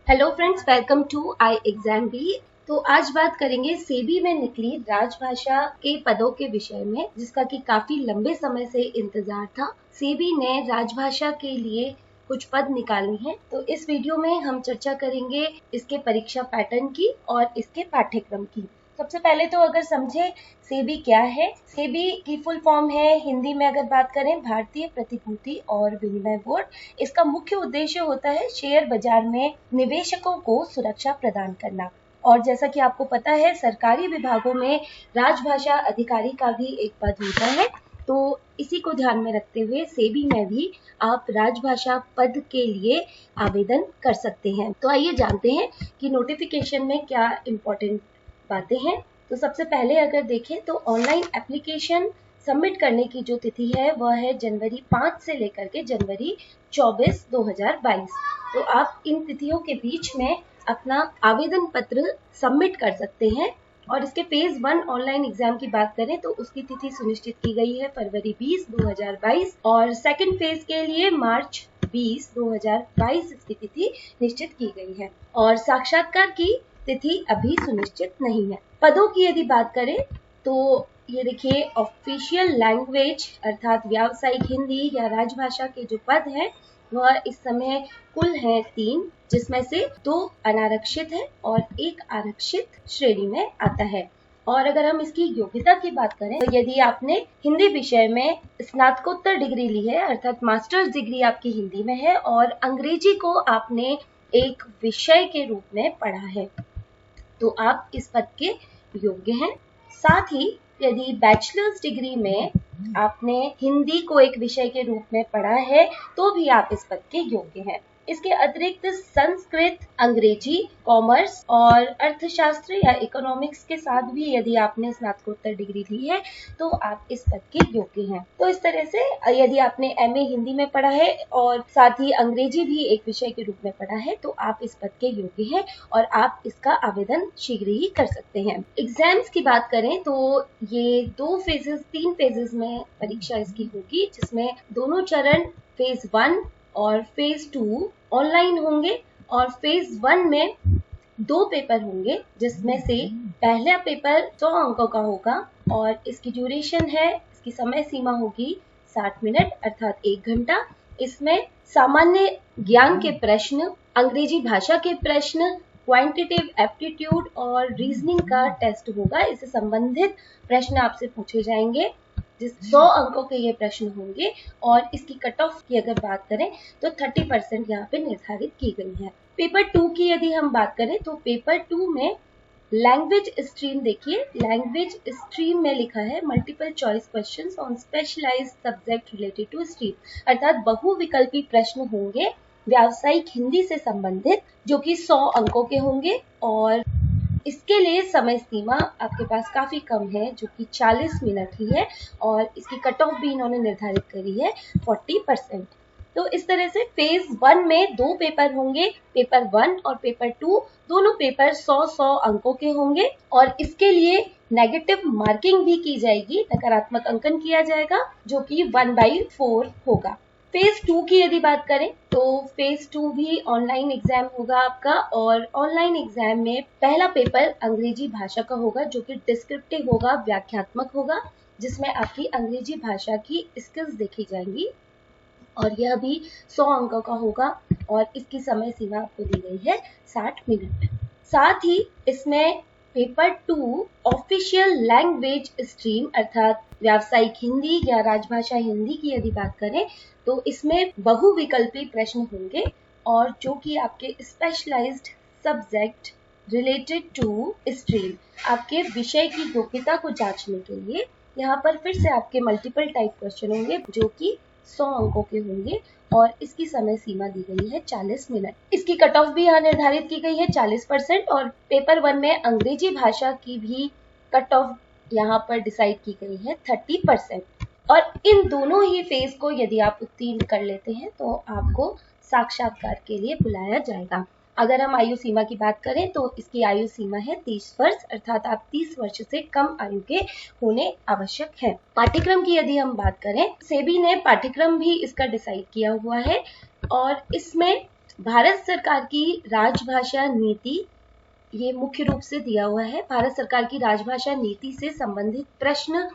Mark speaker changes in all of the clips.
Speaker 1: Hello friends, welcome to I exam B. तो आज बात करेंगे सेबी में निकली राजभाषा के पदों के विषय में, जिसका कि काफी लंबे समय से इंतजार था। सेबी ने राजभाषा के लिए कुछ पद निकाली हैं, तो इस वीडियो में हम चर्चा करेंगे इसके परीक्षा पैटर्न की और इसके पाठ्यक्रम की। सबसे पहले तो अगर समझे सेबी क्या है। सेबी की फुल फॉर्म है, हिंदी में अगर बात करें, भारतीय प्रतिभूति और विनिमय बोर्ड। इसका मुख्य उद्देश्य होता है शेयर बाजार में निवेशकों को सुरक्षा प्रदान करना। और जैसा कि आपको पता है, सरकारी विभागों में राजभाषा अधिकारी का भी एक पद होता है, तो इसी को ध्यान में रखते हुए सेबी में भी आप राजभाषा पद के लिए आवेदन कर सकते हैं। तो आइए जानते हैं कि नोटिफिकेशन में क्या इम्पोर्टेंट बातें हैं। तो सबसे पहले अगर देखें तो ऑनलाइन एप्लीकेशन सबमिट करने की जो तिथि है वह है जनवरी 5 से लेकर के जनवरी 24, 2022। तो आप इन तिथियों के बीच में अपना आवेदन पत्र सबमिट कर सकते हैं। और इसके फेज 1 ऑनलाइन एग्जाम की बात करें तो उसकी तिथि सुनिश्चित की गई है फरवरी 20, 2022 और सेकंड फेज के लिए मार्च 20, 2022 इसकी तिथि निश्चित की गई है। और साक्षात्कार की तिथि अभी सुनिश्चित नहीं है। पदों की यदि बात करें तो ये देखिए, ऑफिशियल लैंग्वेज अर्थात व्यावसायिक हिंदी या राजभाषा के जो पद हैं वह इस समय कुल हैं 3, जिसमें से 2 अनारक्षित है और 1 आरक्षित श्रेणी में आता है। और अगर हम इसकी योग्यता की बात करें तो यदि आपने हिंदी विषय में स्नातकोत्तर डिग्री ली है अर्थात मास्टर्स डिग्री आपकी हिंदी में है और अंग्रेजी को आपने एक विषय के रूप में पढ़ा है, तो आप इस पद के योग्य हैं। साथ ही यदि बैचलर्स डिग्री में आपने हिंदी को एक विषय के रूप में पढ़ा है तो भी आप इस पद के योग्य हैं। इसके अतिरिक्त संस्कृत, अंग्रेजी, कॉमर्स और अर्थशास्त्र या इकोनॉमिक्स के साथ भी यदि आपने स्नातकोत्तर डिग्री ली है तो आप इस पद के योग्य हैं। तो इस तरह से यदि आपने एमए हिंदी में पढ़ा है और साथ ही अंग्रेजी भी एक विषय के रूप में पढ़ा है तो आप इस पद के योग्य हैं और आप इसका आवेदन शीघ्र ही कर सकते हैं। एग्जाम्स की बात करें तो ये 3 फेजेस में परीक्षा इसकी होगी, जिसमें दोनों चरण फेज 1 और फेज 2 ऑनलाइन होंगे। और फेज 1 में 2 पेपर होंगे, जिसमें से पहला पेपर 100 अंकों का होगा और इसकी ड्यूरेशन है, इसकी समय सीमा होगी 60 मिनट अर्थात 1 घंटा। इसमें सामान्य ज्ञान के प्रश्न, अंग्रेजी भाषा के प्रश्न, क्वांटिटेटिव एप्टीट्यूड और रीजनिंग का टेस्ट होगा। इससे संबंधित प्रश्न आपसे पूछे जाएंगे, जिस 100 अंकों के ये प्रश्न होंगे। और इसकी कट ऑफ की अगर बात करें तो 30% यहाँ पे निर्धारित की गई है। पेपर 2 की यदि हम बात करें तो पेपर 2 में लैंग्वेज स्ट्रीम, देखिए लैंग्वेज स्ट्रीम में लिखा है multiple choice questions on specialised subject related to stream, अर्थात बहुविकल्पी प्रश्न होंगे व्यावसायिक हिंदी से संबंधित, जो कि 100 अंकों के होंगे। और इसके लिए समय सीमा आपके पास काफी कम है, जो कि 40 मिनट ही है और इसकी कट ऑफ भी इन्होंने निर्धारित करी है 40%। तो इस तरह से फेज 1 में 2 पेपर होंगे, पेपर 1 और पेपर 2, दोनों पेपर 100-100 अंकों के होंगे और इसके लिए नेगेटिव मार्किंग भी की जाएगी, नकारात्मक अंकन किया जाएगा, जो कि 1/4 होगा। फेज 2 की यदि बात करें तो फेज 2 भी ऑनलाइन एग्जाम होगा आपका। और ऑनलाइन एग्जाम में पहला पेपर अंग्रेजी भाषा का होगा, जो कि डिस्क्रिप्टिव होगा, व्याख्यात्मक होगा, जिसमें आपकी अंग्रेजी भाषा की स्किल्स देखी जाएंगी और यह भी 100 अंकों का होगा और इसकी समय सीमा आपको दी गई है 60 मिनट। साथ ही इसमें पेपर 2 ऑफिशियल लैंग्वेज स्ट्रीम अर्थात व्यावसायिक हिंदी या राजभाषा हिंदी की यदि बात करें तो इसमें बहुविकल्पी प्रश्न होंगे और जो कि आपके specialised subject related to stream, आपके विषय की योग्यता को जांचने के लिए यहाँ पर फिर से आपके मल्टीपल टाइप क्वेश्चन होंगे, जो कि 100 अंकों के होंगे और इसकी समय सीमा दी गई है 40 मिनट। इसकी कट ऑफ भी यहाँ निर्धारित की गई है 40% और पेपर 1 में अंग्रेजी भाषा की भी कट ऑफ यहाँ पर डिसाइड की गई है 30%। और इन दोनों ही फेज को यदि आप उत्तीर्ण कर लेते हैं तो आपको साक्षात्कार के लिए बुलाया जाएगा। अगर हम आयु सीमा की बात करें तो इसकी आयु सीमा है 30 वर्ष, अर्थात आप 30 वर्ष से कम आयु के होने आवश्यक है। पाठ्यक्रम की यदि हम बात करें, सेबी ने पाठ्यक्रम भी इसका डिसाइड किया हुआ है और इसमें भारत सरकार की राजभाषा नीति, ये मुख्य रूप से दिया हुआ है। भारत सरकार की राजभाषा नीति से संबंधित प्रश्न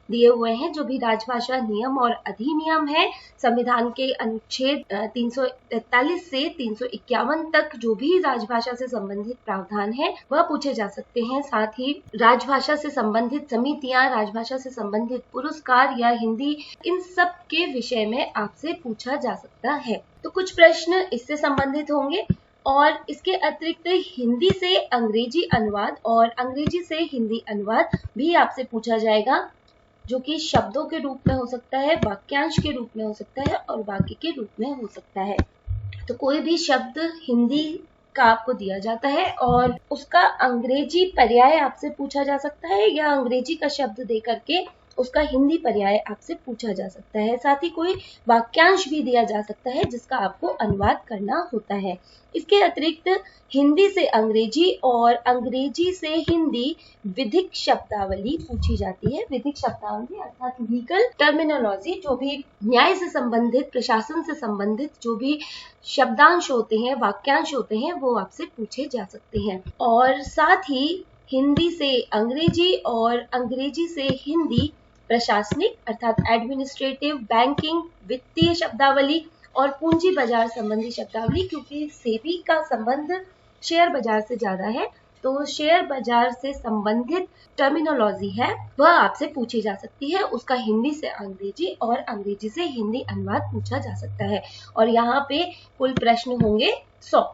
Speaker 1: दिए हुए हैं। जो भी राजभाषा नियम और अधिनियम है, संविधान के अनुच्छेद 343 से 351 तक जो भी राजभाषा से संबंधित प्रावधान है वह पूछे जा सकते हैं। साथ ही राजभाषा से संबंधित समितियां, राजभाषा से संबंधित पुरस्कार या हिंदी, इन सब के विषय में आपसे पूछा जा सकता है। तो कुछ प्रश्न इससे संबंधित होंगे और इसके अतिरिक्त हिंदी से अंग्रेजी अनुवाद और अंग्रेजी से हिंदी अनुवाद भी आपसे पूछा जाएगा, जो कि शब्दों के रूप में हो सकता है, वाक्यांश के रूप में हो सकता है और वाक्य के रूप में हो सकता है। तो कोई भी शब्द हिंदी का आपको दिया जाता है और उसका अंग्रेजी पर्याय आपसे पूछा जा सकता है, या अंग्रेजी का शब्द दे करके उसका हिंदी पर्याय आपसे पूछा जा सकता है। साथ ही कोई वाक्यांश भी दिया जा सकता है जिसका आपको अनुवाद करना होता है। इसके अतिरिक्त हिंदी से अंग्रेजी और अंग्रेजी से हिंदी विधिक शब्दावली पूछी जाती है। विधिक शब्दावली अर्थात लीगल टर्मिनोलॉजी, जो भी न्याय से संबंधित, प्रशासन से संबंधित जो भी शब्दांश होते हैं, वाक्यांश होते हैं, वो आपसे पूछे जा सकते हैं। और साथ ही हिंदी से अंग्रेजी और अंग्रेजी से हिंदी प्रशासनिक अर्थात एडमिनिस्ट्रेटिव, बैंकिंग, वित्तीय शब्दावली और पूंजी बाजार संबंधी शब्दावली, क्योंकि सेबी का संबंध शेयर बाजार से ज्यादा है, तो शेयर बाजार से संबंधित टर्मिनोलॉजी है वह आपसे पूछी जा सकती है। उसका हिंदी से अंग्रेजी और अंग्रेजी से हिंदी अनुवाद पूछा जा सकता है। और यहाँ पे कुल प्रश्न होंगे 100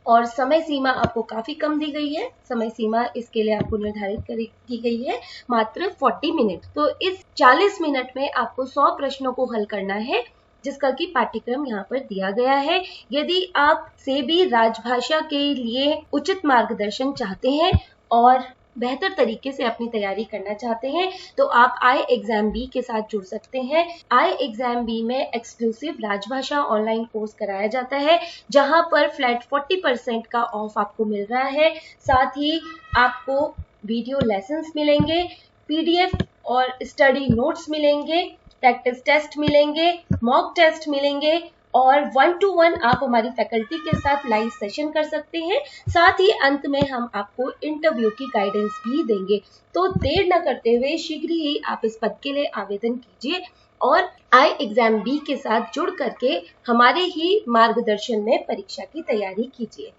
Speaker 1: और समय सीमा आपको काफी कम दी गई है। समय सीमा इसके लिए आपको निर्धारित की गई है मात्र 40 मिनट। तो इस 40 मिनट में आपको 100 प्रश्नों को हल करना है, जिसका कि पाठ्यक्रम यहाँ पर दिया गया है। यदि आप सेबी राजभाषा के लिए उचित मार्गदर्शन चाहते हैं और बेहतर तरीके से अपनी तैयारी करना चाहते हैं, तो आप iExamBee के साथ जुड़ सकते हैं। iExamBee में एक्सक्लूसिव राजभाषा ऑनलाइन कोर्स कराया जाता है, जहां पर फ्लैट 40% का ऑफ आपको मिल रहा है। साथ ही आपको वीडियो लेसन्स मिलेंगे, PDF और स्टडी नोट्स मिलेंगे, प्रैक्टिस टेस्ट मिलेंगे, मॉक टेस्ट मिलेंगे और 1-to-1 आप हमारी फैकल्टी के साथ लाइव सेशन कर सकते हैं। साथ ही अंत में हम आपको इंटरव्यू की गाइडेंस भी देंगे। तो देर न करते हुए शीघ्र ही आप इस पद के लिए आवेदन कीजिए और iExamBee के साथ जुड़ करके हमारे ही मार्गदर्शन में परीक्षा की तैयारी कीजिए।